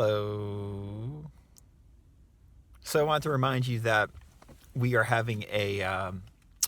Hello. So I want to remind you that we are having a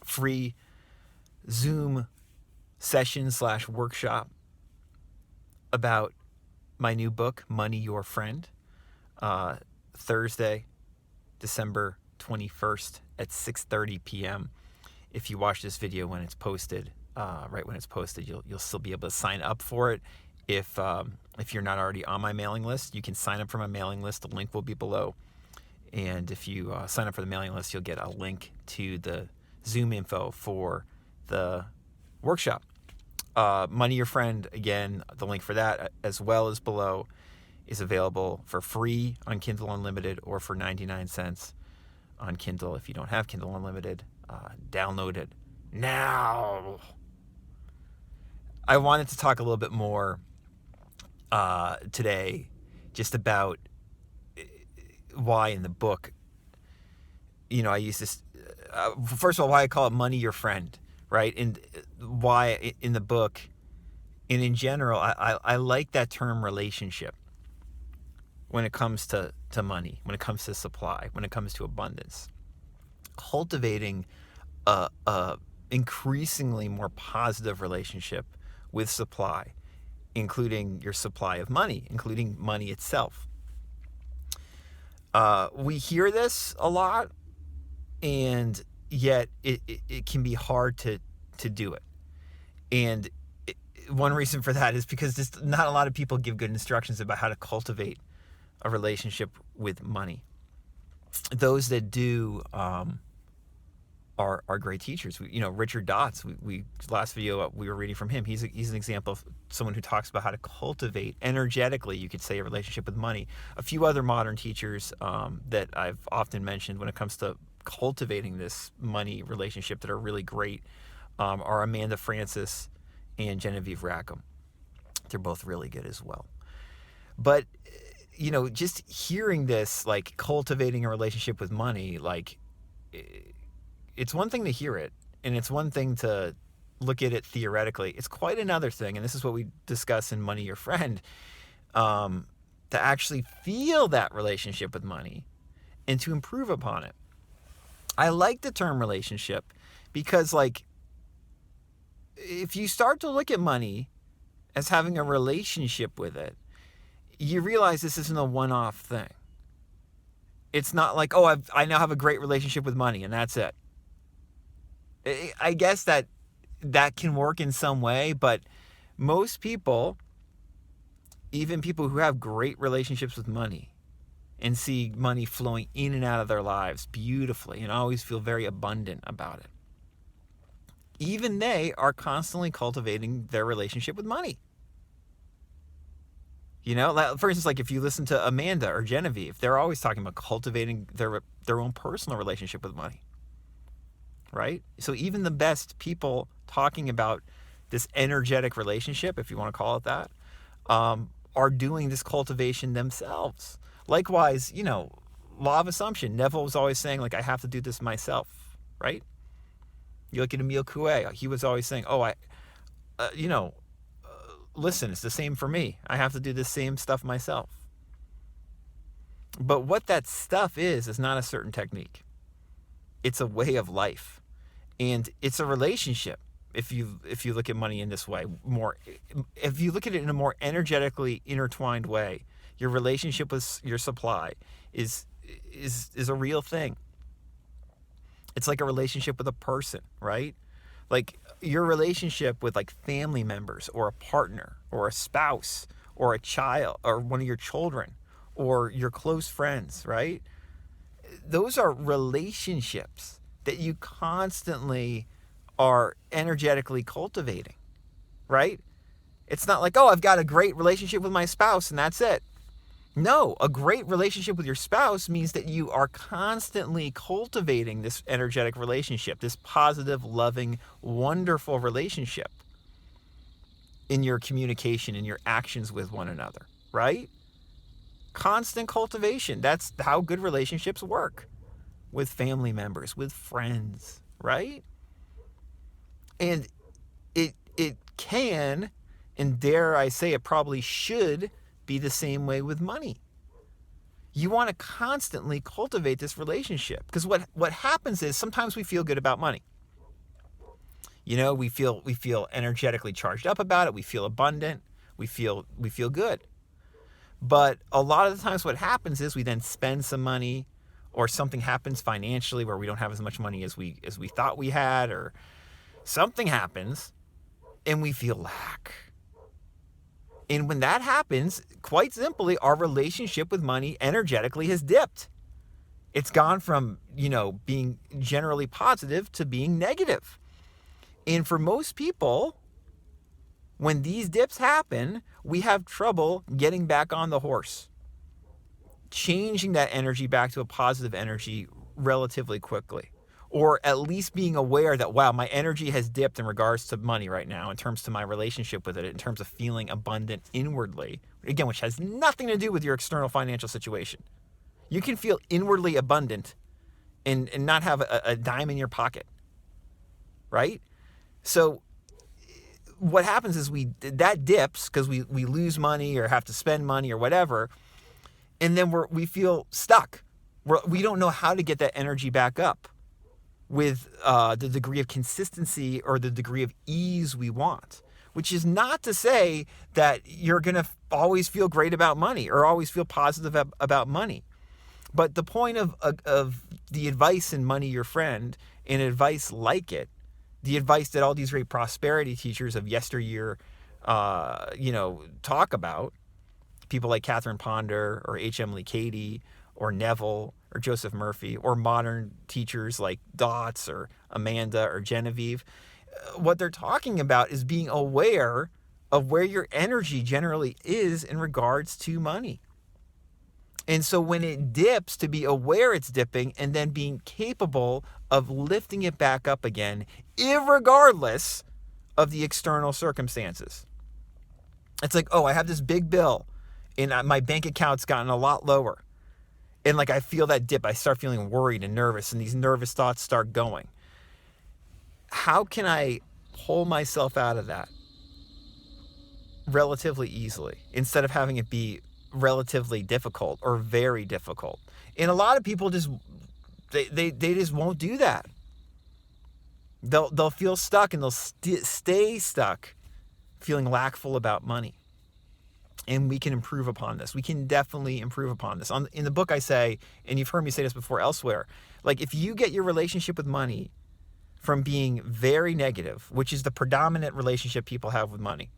free Zoom session/workshop about my new book, Money Your Friend, Thursday, December 21st at 6:30 p.m. If you watch this video when it's posted, right when it's posted, you'll still be able to sign up for it. If you're not already on my mailing list, you can sign up for my mailing list. The link will be below. And if you sign up for the mailing list, you'll get a link to the Zoom info for the workshop. Money Your Friend, again, the link for that, as well as below, is available for free on Kindle Unlimited or for 99 cents on Kindle if you don't have Kindle Unlimited. Download it now. I wanted to talk a little bit more today just about why in the book, I use this, first of all, why I call it Money Your Friend, right? And why in the book, and in general, I like that term relationship when it comes to money, when it comes to supply, when it comes to abundance. Cultivating a increasingly more positive relationship with supply, including your supply of money, including money itself. We hear this a lot, and yet it can be hard to do it. And one reason for that is because just not a lot of people give good instructions about how to cultivate a relationship with money. Those that do are great teachers. Richard Dotz, we last video we were reading from him. He's an example of someone who talks about how to cultivate energetically, you could say, a relationship with money. A few other modern teachers that I've often mentioned when it comes to cultivating this money relationship that are really great are Amanda Frances and Genevieve Rackham. They're both really good as well. But just hearing this, like cultivating a relationship with money, like it's one thing to hear it, and it's one thing to look at it theoretically. It's quite another thing, and this is what we discuss in Money Your Friend, to actually feel that relationship with money and to improve upon it. I like the term relationship because, like, if you start to look at money as having a relationship with it, you realize this isn't a one-off thing. It's not like, oh, I now have a great relationship with money and that's it. I guess that can work in some way, but most people, even people who have great relationships with money and see money flowing in and out of their lives beautifully and always feel very abundant about it, even they are constantly cultivating their relationship with money. For instance, like if you listen to Amanda or Genevieve, they're always talking about cultivating their own personal relationship with money, right? So even the best people talking about this energetic relationship, if you want to call it that, are doing this cultivation themselves. Likewise, law of assumption. Neville was always saying, like, I have to do this myself, right? You look at Emile Coué, he was always saying, listen, it's the same for me. I have to do the same stuff myself. But what that stuff is not a certain technique. It's a way of life. And it's a relationship. If you look at money in this way, if you look at it in a more energetically intertwined way, your relationship with your supply is a real thing. It's like a relationship with a person, right? Like your relationship with like family members or a partner or a spouse or a child or one of your children or your close friends, right? Those are relationships that you constantly are energetically cultivating, right? It's not like, oh, I've got a great relationship with my spouse and that's it. No, a great relationship with your spouse means that you are constantly cultivating this energetic relationship, this positive, loving, wonderful relationship in your communication, in your actions with one another, right? Constant cultivation. That's how good relationships work with family members, with friends, right? And it can, and dare I say it probably should, be the same way with money. You want to constantly cultivate this relationship, because what happens is sometimes we feel good about money. We feel energetically charged up about it. We feel abundant. We feel good. But a lot of the times what happens is we then spend some money, or something happens financially where we don't have as much money as we thought we had, or something happens and we feel lack. And when that happens, quite simply, our relationship with money energetically has dipped. It's gone from, being generally positive to being negative. And for most people, when these dips happen, we have trouble getting back on the horse, changing that energy back to a positive energy relatively quickly, or at least being aware that, wow, my energy has dipped in regards to money right now, in terms to my relationship with it, in terms of feeling abundant inwardly, again, which has nothing to do with your external financial situation. You can feel inwardly abundant and not have a dime in your pocket, right? So what happens is that dips because we lose money or have to spend money or whatever, and then we feel stuck. We don't know how to get that energy back up with the degree of consistency or the degree of ease we want, which is not to say that you're going to always feel great about money or always feel positive about money. But the point of the advice in Money Your Friend, and advice like it, the advice that all these great prosperity teachers of yesteryear, talk about, people like Catherine Ponder or H.M. Lee Cady or Neville or Joseph Murphy, or modern teachers like Dots or Amanda or Genevieve, what they're talking about is being aware of where your energy generally is in regards to money. And so when it dips, to be aware it's dipping and then being capable of lifting it back up again, irregardless of the external circumstances. It's like, oh, I have this big bill and my bank account's gotten a lot lower. And I feel that dip. I start feeling worried and nervous, and these nervous thoughts start going. How can I pull myself out of that relatively easily, instead of having it be relatively difficult or very difficult? And a lot of people just just won't do that. They'll feel stuck, and they'll stay stuck feeling lackful about money. And we can improve upon this. We can definitely improve upon this. In the book I say, and you've heard me say this before elsewhere, if you get your relationship with money from being very negative, which is the predominant relationship people have with money,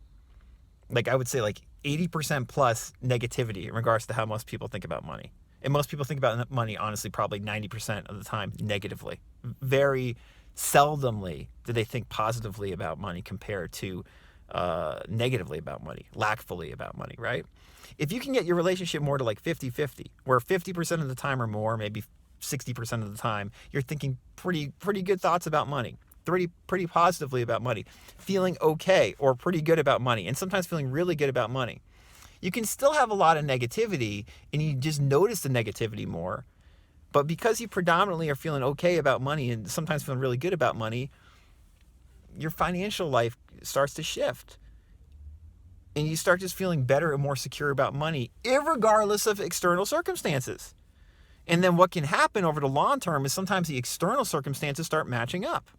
I would say 80% plus negativity in regards to how most people think about money. And most people think about money, honestly, probably 90% of the time negatively. Very seldomly do they think positively about money compared to negatively about money, lackfully about money, right? If you can get your relationship more to 50-50, where 50% of the time or more, maybe 60% of the time, you're thinking pretty good thoughts about money, pretty positively about money, feeling okay or pretty good about money, and sometimes feeling really good about money. You can still have a lot of negativity, and you just notice the negativity more. But because you predominantly are feeling okay about money and sometimes feeling really good about money, your financial life starts to shift. And you start just feeling better and more secure about money, irregardless of external circumstances. And then what can happen over the long term is sometimes the external circumstances start matching up.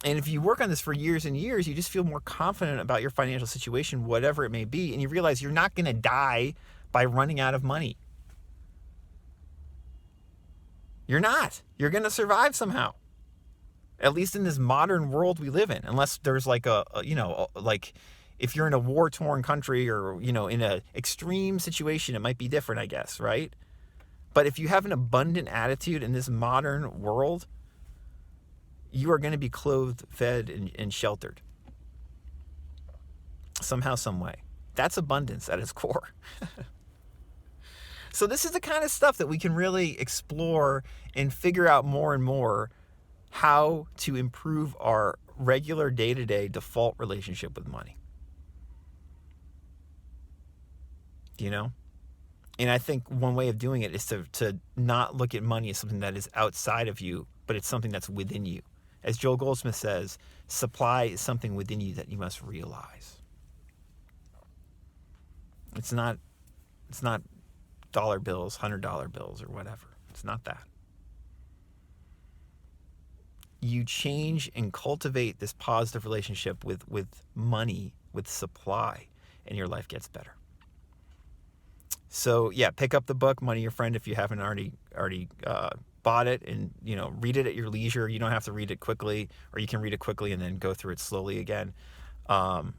And if you work on this for years and years, you just feel more confident about your financial situation, whatever it may be, and you realize you're not going to die by running out of money. You're not. You're going to survive somehow. At least in this modern world we live in, unless there's if you're in a war-torn country or, in an extreme situation, it might be different, I guess, right? But if you have an abundant attitude in this modern world, you are going to be clothed, fed, and sheltered. Somehow, some way. That's abundance at its core. So this is the kind of stuff that we can really explore and figure out more and more how to improve our regular day-to-day default relationship with money. And I think one way of doing it is to not look at money as something that is outside of you, but it's something that's within you. As Joel Goldsmith says, supply is something within you that you must realize. It's not It's not dollar bills, $100 bills, or whatever. It's not that. You change and cultivate this positive relationship with money, with supply, and your life gets better. So yeah, pick up the book Money Your Friend if you haven't already bought it, and read it at your leisure. You don't have to read it quickly, or you can read it quickly and then go through it slowly again. And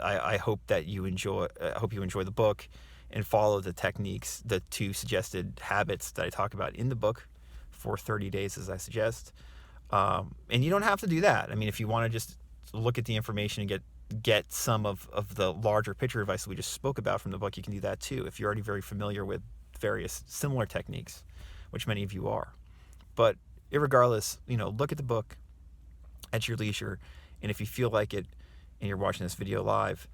I hope that you enjoy. I hope you enjoy the book and follow the techniques, the 2 suggested habits that I talk about in the book for 30 days, as I suggest. And you don't have to do that. I mean, if you want to just look at the information and get some of the larger picture advice that we just spoke about from the book, you can do that too, if you're already very familiar with various similar techniques, which many of you are. But irregardless, look at the book at your leisure, and if you feel like it and you're watching this video live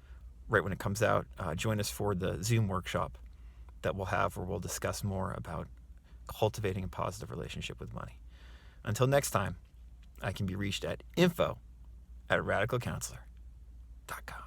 right when it comes out, join us for the Zoom workshop that we'll have, where we'll discuss more about cultivating a positive relationship with money. Until next time, I can be reached at info@radicalcounselor.com.